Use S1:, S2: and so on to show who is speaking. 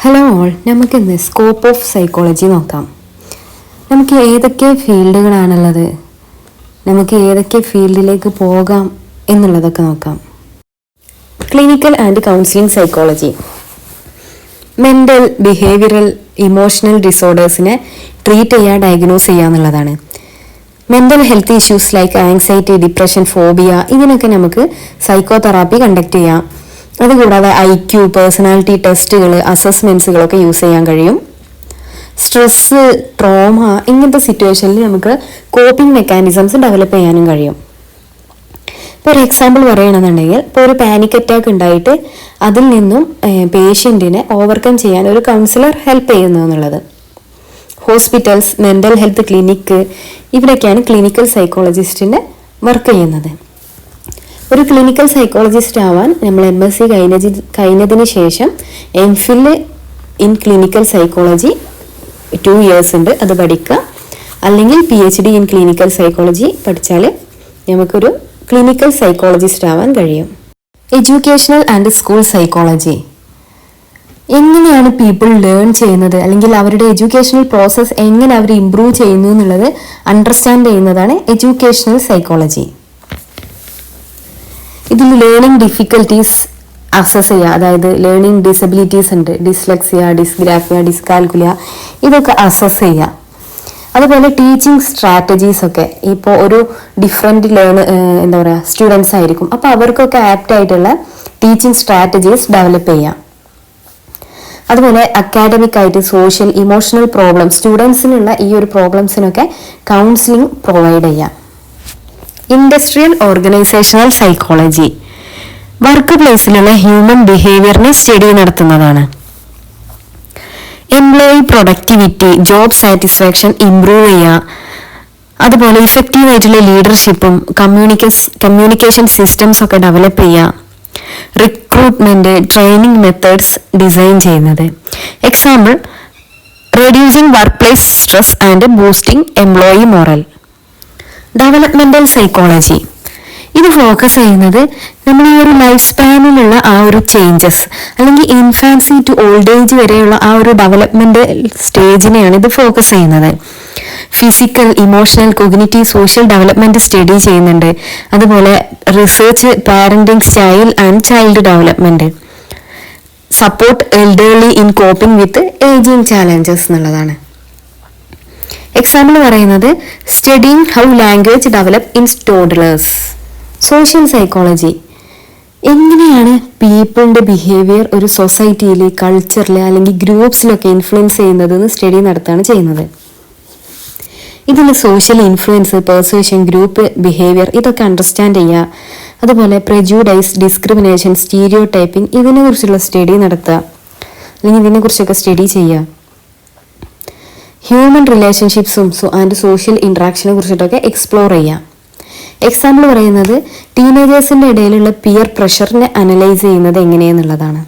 S1: Hello all, നമുക്കിന്ന് scope of psychology നോക്കാം. നമുക്ക് ഏതൊക്കെ ഫീൽഡുകളാണുള്ളത്, നമുക്ക് ഏതൊക്കെ ഫീൽഡിലേക്ക് പോകാം എന്നുള്ളതൊക്കെ നോക്കാം. Clinical and counselling psychology mental, behavioural, emotional ഡിസോർഡേഴ്സിനെ ട്രീറ്റ് ചെയ്യുക, ഡയഗ്നോസ് ചെയ്യുക എന്നുള്ളതാണ്. Mental health issues like anxiety, depression, phobia ഇതിനൊക്കെ നമുക്ക് സൈക്കോ തെറാപ്പി കണ്ടക്ട് ചെയ്യാം. അതുകൂടാതെ IQ, പേഴ്സണാലിറ്റി ടെസ്റ്റുകൾ, അസസ്മെൻറ്റ്സുകളൊക്കെ യൂസ് ചെയ്യാൻ കഴിയും. സ്ട്രെസ്സ്, ട്രോമ ഇങ്ങനത്തെ സിറ്റുവേഷനിൽ നമുക്ക് കോപ്പിംഗ് മെക്കാനിസംസ് ഡെവലപ്പ് ചെയ്യാനും കഴിയും. ഇപ്പോൾ ഒരു എക്സാമ്പിൾ പറയുകയാണെന്നുണ്ടെങ്കിൽ, ഇപ്പോൾ ഒരു പാനിക് അറ്റാക്ക് ഉണ്ടായിട്ട് അതിൽ നിന്നും പേഷ്യൻറ്റിനെ ഓവർകം ചെയ്യാൻ ഒരു കൗൺസിലർ ഹെൽപ്പ് ചെയ്യുന്നു എന്നുള്ളത്. ഹോസ്പിറ്റൽസ്, മെൻ്റൽ ഹെൽത്ത് ക്ലിനിക്ക് ഇവിടെയൊക്കെയാണ് ക്ലിനിക്കൽ സൈക്കോളജിസ്റ്റിൻ്റെ വർക്ക് ചെയ്യുന്നത്. ഒരു ക്ലിനിക്കൽ സൈക്കോളജിസ്റ്റ് ആവാൻ നമ്മൾ MSc കഴിഞ്ഞതിന് ശേഷം MPhil in clinical psychology 2 years ഉണ്ട്, അത് പഠിക്കുക. അല്ലെങ്കിൽ PhD ഇൻ ക്ലിനിക്കൽ സൈക്കോളജി പഠിച്ചാൽ നമുക്കൊരു ക്ലിനിക്കൽ സൈക്കോളജിസ്റ്റ് ആവാൻ കഴിയും. എഡ്യൂക്കേഷണൽ ആൻഡ് സ്കൂൾ സൈക്കോളജി എങ്ങനെയാണ് പീപ്പിൾ ലേൺ ചെയ്യുന്നത്, അല്ലെങ്കിൽ അവരുടെ എഡ്യൂക്കേഷണൽ പ്രോസസ്സ് എങ്ങനെ അവർ ഇംപ്രൂവ് ചെയ്യുന്നു എന്നുള്ളത് അണ്ടർസ്റ്റാൻഡ് ചെയ്യുന്നതാണ് എഡ്യൂക്കേഷണൽ സൈക്കോളജി. ഇതിൽ ലേണിംഗ് ഡിഫിക്കൽട്ടീസ് അസസ് ചെയ്യുക, അതായത് ലേണിംഗ് ഡിസബിലിറ്റീസ് ഉണ്ട്, ഡിസ്ലെക്സിയ, ഡിസ്ഗ്രാഫിയ, ഡിസ്കാൽക്കുലിയ ഇതൊക്കെ അസസ് ചെയ്യുക. അതുപോലെ ടീച്ചിങ് സ്ട്രാറ്റജീസ് ഒക്കെ, ഇപ്പോൾ ഒരു ഡിഫറെൻറ്റ് എന്താ പറയുക സ്റ്റുഡൻസ് ആയിരിക്കും, അപ്പോൾ അവർക്കൊക്കെ ആപ്റ്റ് ആയിട്ടുള്ള ടീച്ചിങ് സ്ട്രാറ്റജീസ് ഡെവലപ്പ് ചെയ്യാം. അതുപോലെ അക്കാഡമിക് ആയിട്ട് സോഷ്യൽ, ഇമോഷണൽ പ്രോബ്ലം, സ്റ്റുഡൻസിനുള്ള ഈ ഒരു പ്രോബ്ലംസിനൊക്കെ കൗൺസിലിംഗ് പ്രൊവൈഡ് ചെയ്യാം. ഇൻഡസ്ട്രിയൽ ഓർഗനൈസേഷണൽ സൈക്കോളജി വർക്ക് പ്ലേസിലുള്ള ഹ്യൂമൻ ബിഹേവിയറിനെ സ്റ്റഡി നടത്തുന്നതാണ്. Employee productivity, job satisfaction improve ചെയ്യുക, അതുപോലെ ഇഫക്റ്റീവ് ആയിട്ടുള്ള ലീഡർഷിപ്പും കമ്മ്യൂണിക്കേഷൻ സിസ്റ്റംസ് ഒക്കെ ഡെവലപ്പ് ചെയ്യുക. റിക്രൂട്ട്മെന്റ്, ട്രെയിനിങ് മെത്തേഡ്സ് ഡിസൈൻ ചെയ്യുന്നത്. Example, reducing work place stress and boosting employee morale. Developmental psychology ഇത് ഫോക്കസ് ചെയ്യുന്നത് നമ്മൾ ഈ ഒരു ലൈഫ് സ്പാനിലുള്ള ആ ഒരു ചേഞ്ചസ്, അല്ലെങ്കിൽ ഇൻഫാൻസി ടു ഓൾഡ് ഏജ് വരെയുള്ള ആ ഒരു ഡെവലപ്മെന്റ് സ്റ്റേജിനെയാണ് ഇത് ഫോക്കസ് ചെയ്യുന്നത്. Physical, emotional, cognitive, social development study ചെയ്യുന്നുണ്ട്. അതുപോലെ research parenting style and child development. Support elderly in coping with ageing challenges എന്നുള്ളതാണ്. എക്സാമ്പിൾ പറയുന്നത് studying how language develop in toddlers. Social psychology എങ്ങനെയാണ് പീപ്പിളിൻ്റെ ബിഹേവിയർ ഒരു സൊസൈറ്റിയിൽ, കൾച്ചറിൽ അല്ലെങ്കിൽ ഗ്രൂപ്പ്സിലൊക്കെ ഇൻഫ്ലുവൻസ് ചെയ്യുന്നതെന്ന് സ്റ്റഡി നടത്തുകയാണ് ചെയ്യുന്നത്. ഇതിൽ social influence, persuasion, group behaviour ഇതൊക്കെ അണ്ടർസ്റ്റാൻഡ് ചെയ്യുക. അതുപോലെ പ്രെജുഡൈസ്, ഡിസ്ക്രിമിനേഷൻ, സ്റ്റീരിയോ ടൈപ്പിംഗ് ഇതിനെക്കുറിച്ചുള്ള സ്റ്റഡി നടത്തുക, അല്ലെങ്കിൽ ഇതിനെക്കുറിച്ചൊക്കെ സ്റ്റഡി ചെയ്യുക. ഹ്യൂമൻ റിലേഷൻഷിപ്സും ആൻഡ് സോഷ്യൽ ഇൻട്രാക്ഷനെ കുറിച്ചിട്ടൊക്കെ എക്സ്പ്ലോർ ചെയ്യാം. എക്സാമ്പിൾ പറയുന്നത് ടീനേജേഴ്സിൻ്റെ ഇടയിലുള്ള പിയർ പ്രഷറിനെ അനലൈസ് ചെയ്യുന്നത് എങ്ങനെയെന്നുള്ളതാണ്.